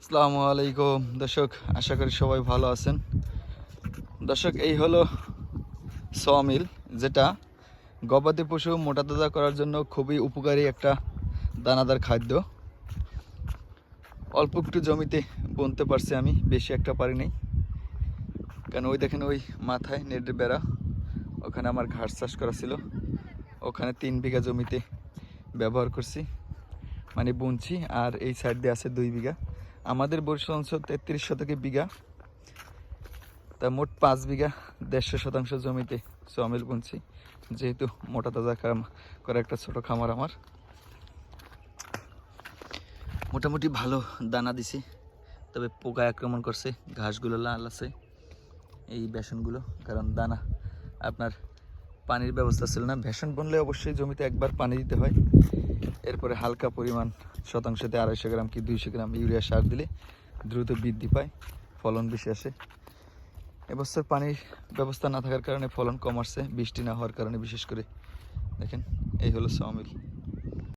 আসসালামু আলাইকুম দর্শক, আশা করি সবাই ভালো আছেন। দর্শক, এই হলো সমিল, যেটা গবাদি পশু মোটা তাজা করার জন্য খুবই উপকারী একটা দানাদার খাদ্য। অল্প একটু জমিতে বুনতে পারছি আমি, বেশি একটা পারি নাই, কারণ ওই দেখেন ওই মাথায় নেটের বেড়া, ওখানে আমার ঘাস চাষ করা ছিল, ওখানে 3 বিঘা জমিতে ব্যবহার করছি, মানে বুনছি। আর এই সাইড দিয়ে আছে 2 বিঘা। আমাদের বরিশাল অঞ্চল 33 শতকে বিঘা, তা মোট 5 বিঘা 150 শতাংশ জমিতে সমিল বুনছি, যেহেতু মোটা তাজা করা একটা ছোট খামার আমার। মোটামুটি ভালো দানা দিছি, তবে পোকা আক্রমণ করছে, ঘাসগুলো লাল আছে, এই বেসনগুলো, কারণ দানা আপনার পানির ব্যবস্থা ছিল না। বেসন বুনলে অবশ্যই জমিতে একবার পানি দিতে হয়, এরপরে হালকা পরিমাণ শতাংশতে 250 গ্রাম কি 200 গ্রাম ইউরিয়া সার দিলে দ্রুত বৃদ্ধি পায়, ফলন বেশি আসে। এবছর পানির ব্যবস্থা না থাকার কারণে ফলন কম আসছে, বৃষ্টি না হওয়ার কারণে বিশেষ করে। দেখেন, এই হলো সমিল।